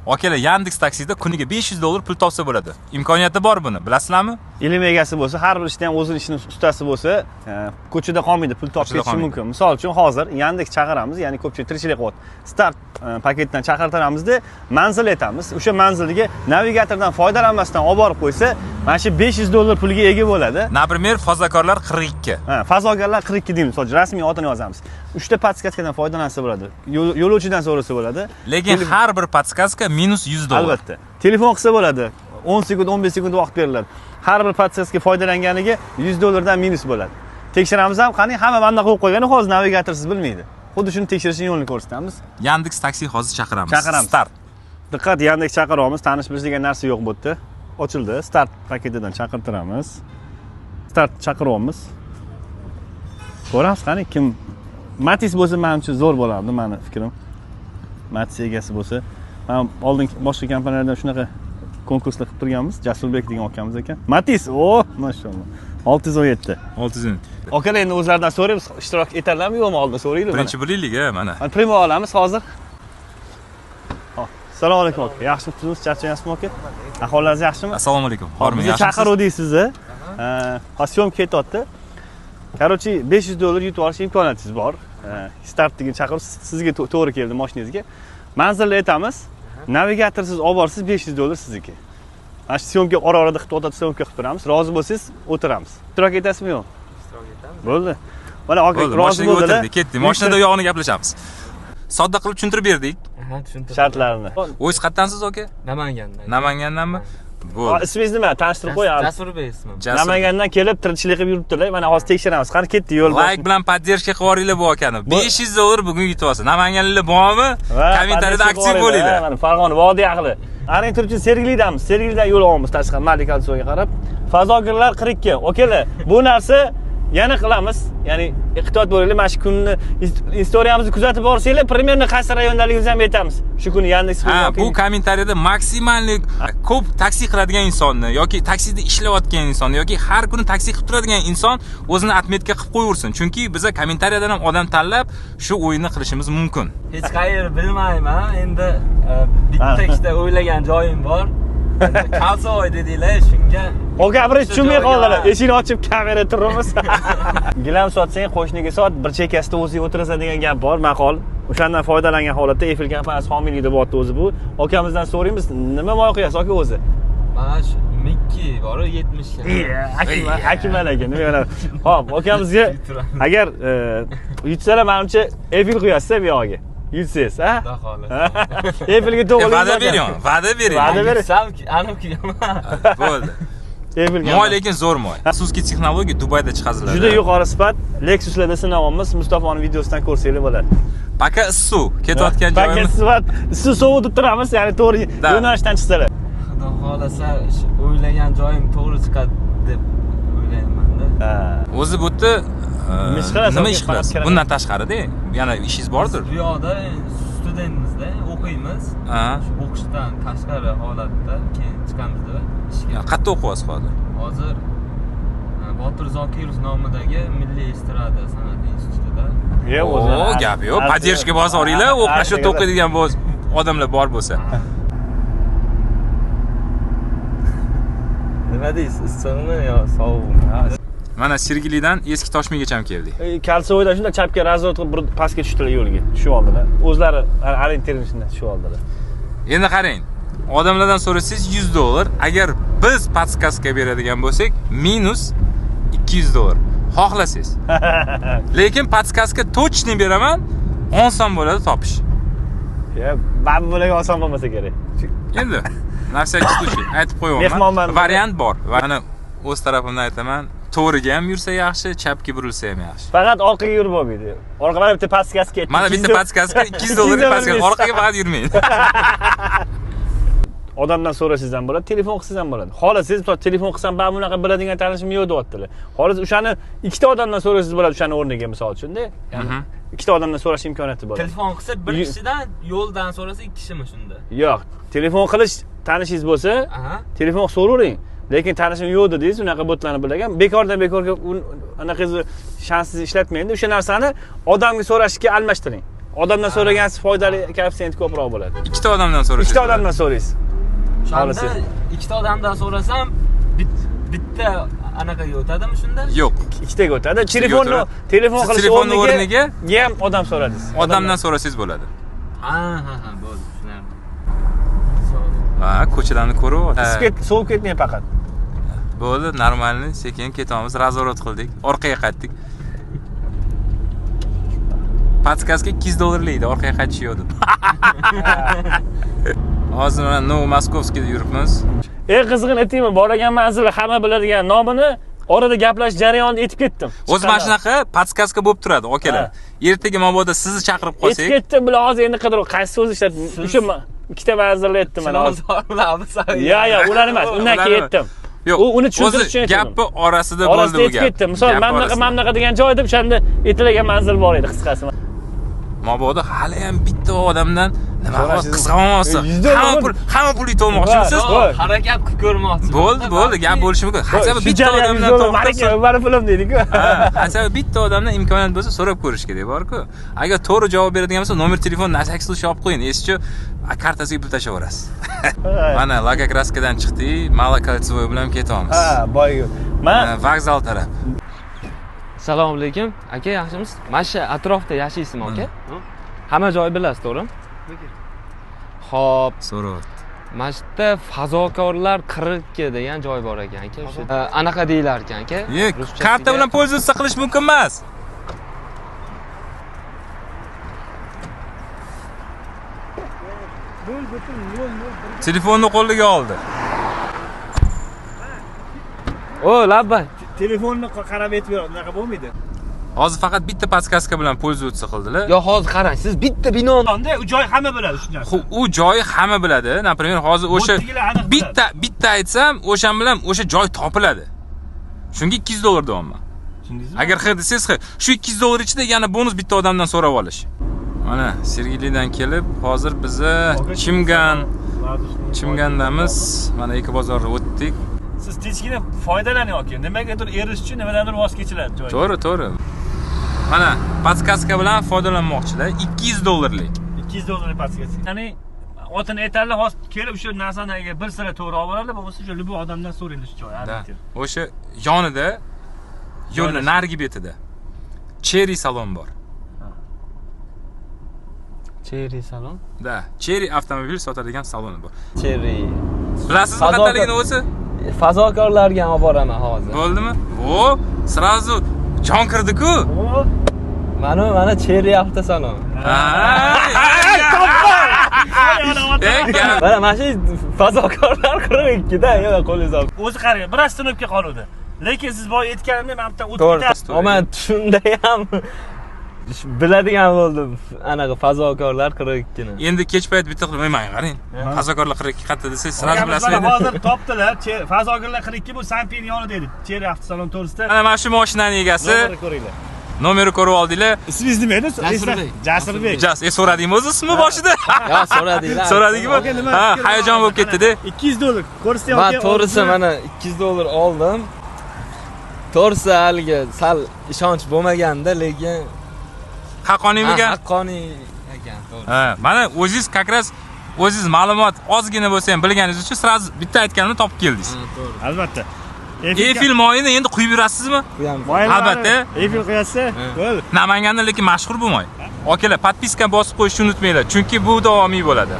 Akalar, Yandex taksida kuniga $500 pul topsa bo'ladi. Imkoniyati bor buni, bilasizlarmi? Ilm egasi bo'lsa, har bir ishda ham o'zining ishini ustasi bo'lsa, ko'chada qolmaydi, pul topib ketishi mumkin. Misol uchun hozir Yandex chaqiramiz, ya'ni ko'pchilik tirikchilik qilyapti. Start paketdan chaqirtiramizda manzil aytamiz. O'sha manzilga navigatordan foydalanmasdan olib borib qo'ysa, mana shu $500 pulga ega bo'ladi. Например, fazokorlar 42. Fazokorlar 42 deymiz. Misol rasmiy otini yozamiz. 3 ta podskaskadan foydalansa bo'ladi. Yo'lovchidan so'rasa bo'ladi. Lekin har bir podskaska -$100. Albatta. Telefon qilsa bo'ladi. 10 sekund, 15 sekund vaqt beriladi. Har bir podskaska foydalanganiga $100 dan minus bo'ladi. Tekshiramiz ham, qani hamma mana qo'yib qo'ygani hozir navigatorsiz bilmaydi. Xuddi shuni tekshirishning yo'lini ko'rsatamiz. Yandex taksi hozir chaqiramiz. Start. Diqqat, Yandex chaqiryapmiz. Tanish bilish degan narsa yo'q bu yerda. Ochildi. Start paketidan chaqirtiramiz. Start chaqiryapmiz. Ko'ramiz qani kim Matiz bo'lsa, menimcha zo'r bo'lardi, meni fikrim. Matiz egasi bo'lsa, men oldin boshqa kompaniyalardan shunaqa konkurslar qilib turganmiz. Jasurbek degan akamiz ekan. Matiz, mashalloh. 617. 617. Akalar, endi o'zlaridan so'raymiz, ishtirok etadilarmi yo'qmi, oldin so'raylik. Birinchi birlik-a mana. Primo olamiz hozir. Assalomu alaykum aka. Yaxshimisiz? Charchaysizmi aka? Ahvolingiz yaxshimi? Assalomu alaykum. Hormi, yaxshimisiz? Chaqiruvdik sizni. Syomka ketyapti. Короче, $500 yutib olish imkoniyatingiz bor. Start degan chaqirib sizga to'g'ri keldi mashinangizga. Manzilni aytamiz. Navigatorsiz olib borsiz $500 sizniki. Mana shu syomka ora-orada qilib o'tadi, syomka qilib turamiz. Rozi bo'lsangiz o'tiramiz. Ishtirok etasizmi yo'q? Ishtirok etamiz. Bo'ldi. Mana aka rozi bo'ldilar. Ketdi. Mashinada u yog'ini gaplashamiz. Sodda qilib tushuntirib berdik. Tushuntirdim. Shartlarini. O'zingiz qayerdansiz aka? Namangandan. Namangandanmi? Bo'ldi. Ismingiz nima? Tanishtirib qo'yamiz. Jasurbek ismim. Namangandan kelib tirikchilik qilib yuribdilar. Mana hozir tekshiramiz. Qani ketdi yo'l boshida. Like bilan podдержка qilib yuboringlar bu akani. $500 bugun yutib olsa. Namanganliklar bormi? Kommentariyada aktiv bo'linglar. Mana Farg'ona vodiy ahli. Aning turchi Sergelidamiz. Sergelidan yo'l olamiz tashqari Malika Alsoga qarab. Fazokorlar 42. Okalar, bu narsa yana qilamiz. Ya'ni ehtiyot bo'linglar. Mana shu kunni istoriyamizni kuzatib borsanglar, примерно qaysi rayondaligingizni ham aytamiz. Shu kuni Yandex bu kommentariyada maksimalli ko'p taksi qiladigan insonni yoki taksida ishlayotgan insonni yoki har kuni taksi qilib turadigan inson o'zini atmetka qilib qo'yaversin. Chunki biza kommentariyadan ham odam tanlab shu o'yinni qilishimiz mumkin. Hech qayerni bilmayman. Endi bitta ikkita o'ylagan joyim bor. Kalsoy dedinglar, shunga. Oka bir tushunmay qoldilar. Eshikni ochib kamera turibmiz. Gilam sotsang, qo'shniga sot, bir chekkasida o'zing o'tirasan degan gap bor, maqol. O'shandan foydalangan holatda Eiffel kompaniyasi homiyligida bo'lyapti o'zi bu. Okamizdan so'raymiz, nima moyqiyasi aka o'zi? Mana shu Mikki bor 70 ga. Akmal aka, nima yana? Xo'p, okamizga agar yutsalar, menimcha Eiffel qo'yasiz bu yoqqa. Yutsangiz, ha? Xudo xolasa. Eiffelga to'g'ri. Va'da bering, va'da bering. Va'da bering. Aniq kelaman. Bo'ldi. Moy lekin zo'r moy. Xususiy texnologiya Dubayda chiqariladi. Juda yuqori sifat. Lexuslarda sinayapmiz. Mustafoning videosidan ko'rsanglar bo'ladi. Paka issiq ketayotgan joyimiz. Paka sifat. Issiq sovuq deb turamiz, ya'ni to'g'ri yo'nalishdan chiqsalar. Xudo xolasa, o'ylagan joyim to'g'ri chiqadi deb o'ylayman-da. Ha. O'zi bu yerda nima ish qilasiz? Bundan tashqarida yana ishingiz bordir. Bu yoqda studentmizda, o'qiymiz. Shu o'qishdan tashqari holatda keyin chiqamizda ishga. Qayerda o'qiyapsiz hozir? Hozir Botir Zokirov nomidagi Milliy estrada san'at institutida. O, gap yo'q. Podдержка bosoringlar, o'qishda o'qiydigan odamlar bor bo'lsa. Nima deysiz? Issiqmi yo sovuqmi? Mana Sergelidan eski Toshmaygacha ham keldik. Kalsoydan shunda chapga razvod qilib bir pastga tushdilar yo'lga. Tushib oldilar. O'zlari orientirishdan tushib oldilar. Endi qarang. Odamlardan so'rasangiz $100, agar biz podskaska beradigan bo'lsak, -$200. Xohlasangiz. Lekin podskaska точно beraman, oson bo'ladi topish. Men bularga oson bo'lmasa kerak. Endi narsaga tushib aytib qo'yaman. Variant bor. Mana o'z tarafimdan aytaman. To'g'riga ham yursa yaxshi, chapga burilsa ham yaxshi. Faqat orqaga yurib bo'lmaydi. Orqaga bitta podskaska ketdi. Mana bitta podskaska $200 podskaska, orqaga faqat yurmang. Odamdan so'rasangiz ham bo'ladi, telefon qilsangiz ham bo'ladi. Xohlasangiz, telefon qilsam, "Men bunaqa biladigan tanishim yo'q" deyaptilar. Xohlasangiz o'shani ikkita odamdan so'rasangiz bo'ladi, o'shani o'rniga misol uchun-da. Ya'ni ikkita odamdan so'rash imkoniyati bo'ladi. Telefon qilsa bir kishidan, yo'ldan so'rasa ikki kishimi shunda? Yo'q, telefon qilish tanishingiz bo'lsa, telefon so'ravering. Lekin tanishim yo'q dedingiz, unaqa bo'tlarni bilagan. Bekordan bekorga anaqangizni shansiz ishlatmaydi. O'sha narsani odamga so'rashga almashtiring. odamdan so'ragansiz foydali koeffitsient ko'proq bo'ladi. Ikkita odamdan so'raysiz. Ikkita odamdan so'raysiz. O'shanda ikkita odamdan so'rasam bitta anaqaga o'tadimi shunda? Yo'q. Ikkitaga o'tadi. Telefon Siz qilish telefonni o'rniga ham odam so'radingiz. odamdan so'rasangiz bo'ladi. Ha, bo'ldi, tushunardim. Ha, ko'chalarni ko'ryapsiz. Sovib ketmang faqat. Bo'ldi, normalniy, sekin ketamiz, razvorot qildik, orqaga qaytdik. Podskazka $200 edi, orqaga qaytish yo'q deb. Hozir mana Novomoskovskda yuribmiz. Qizg'in aytaymi, borgan manzili hamma biladigan nomini orada gaplashish jarayonida etib ketdim. O'zi mana shunaqa podskazka bo'lib turadi, okalar. Ertaga mabodo sizni chaqirib qolsak, etib ketdim, bular hozir endi qidiruv qaysi so'z ishladim. O'sha ikkita manzilni aytdim mana hozir. Yo, ular emas, undan keyin aytdim. Yo'q, uni tushuntirish uchun aytdim. Gapi orasida bo'ldi bu gap. Ketdim. Misol, mamlaqa degan joy deb o'shanda aytilgan manzil bor edi qisqasi. Mabodo hali ham bitta odamdan nima qisqamoqsiz. Hamma pul yutmoqchimisiz? Harakat qilib ko'rmoqchi. Bo'ldi, gap bo'lishi mumkin. Hasabi bitta odamdan to'xtasa, mani film deydi-ku. Hasabi bitta odamdan imkoniyat bo'lsa so'rab ko'rish kerak bor-ku. Agar to'g'ri javob beradigan bo'lsa, nomer telefon nasaks qilib olib qo'ying. Esichi kartasiga pul tashlaverasiz. Mana Logokraskadan chiqdik, Malokoltsovoy bilan ketyapmiz. Ha, boy. Mana vokzal taraf. Assalomu alaykum. Aka, yaxshimisiz? Mana shu atrofda yashaysizmi, aka? Hamma joy bilasiz, to'g'rimi? Xo'p, So'rayapti. mana shu yerda fazokorlar 42 degan joy bor ekan, aka. O'sha anaqa deylar ekan, aka. Karta bilan pользоваться qilish mumkin emas. Telefonni qo'liga oldi. O, labbay. Telefonni qarab aytib beradi, unaqa bo'lmaydi. Hozir faqat bitta podskazka bilan pользоваться qildilar. Yo, hozir qarang, siz bitta binoni u joy hamma biladi shu narsa. U joyi hamma biladi. Например, hozir o'sha bitta aytsam, o'shan bilan o'sha joy topiladi. Shunga $200 deyapman. Tushundingizmi? Agar X desangiz, shu $200 ichida yana bonus bitta odamdan so'rab olish. Mana Sergelidan kelib, hozir bizni Chimgandamiz. Mana Ekobozorga o'tdik. Siz tinchgina foydalaning yoki nimagadir erish uchun nimadandir voz kechiladi joy. To'g'ri. Mana podskazka bilan foydalanmoqchilar, $200lik. $200 podskazka. Ya'ni otini aytadilar, hozir kelib shu narsani agar bir sira to'g'ri olib oladi, bo'lmasa shu bu odamdan so'raydi shu joy. O'sha yonida yo'lning narigi betida Cherry salon bor. Cherry salon? Da, Cherry avtomobil sotadigan salon bor. Cherry. Bilasizmi qandaligini o'zi? Fazokorlarga olib boraman hozir. Bo'ldimi? Srazu jon kirdi-ku. Mana Cherry avtosalon. Mana shu fazokorlar 42 da, yo'q qo'lingiz olib. O'zi qarang, bir oстановka qoluvdi. Lekin siz boya aytganimda men bitta o'tib ketasiz. Men shunda ham biladigan bo'ldim. Anaqa fazokorlar 42 ni. Endi kech payt bitta qilmayman, qarang. Fazokorlar 42 qatta desangiz, sraz bilasizmi? Hozir topdilar. Fazokorlar 42 bu Sanpin yonida edi. Cherry avtosalon to'g'risida. Mana shu mashinaning egasi. Nomeri ko'rib oldinglar. Ismingiz nima edi? Jasurbek. So'radingmi o'zi ismi boshida? Yo, so'radinglar. So'radingmi? Ha, hayajon bo'lib ketdi-da. $200. Ko'rsam men to'g'risi mana $200 oldim. To'g'risi haliga sal ishonch bo'lmaganda, lekin haqqoniymikan? Haqqoniy ekan, to'g'ri. Ha, mana o'zingiz как раз o'zingiz ma'lumot ozgina bo'lsa ham bilganingiz uchun sraz bitta aytganimni topib keldingiz. To'g'ri. Albatta. Eiffel moyini endi quyib yurasizmi? Albatta. Eiffel qo'yasiz. Bo'ldi. Namanganda lekin mashhur bu moy. Okalar, podpiska bosib qo'yishni unutmanglar, chunki bu davomiy bo'ladi.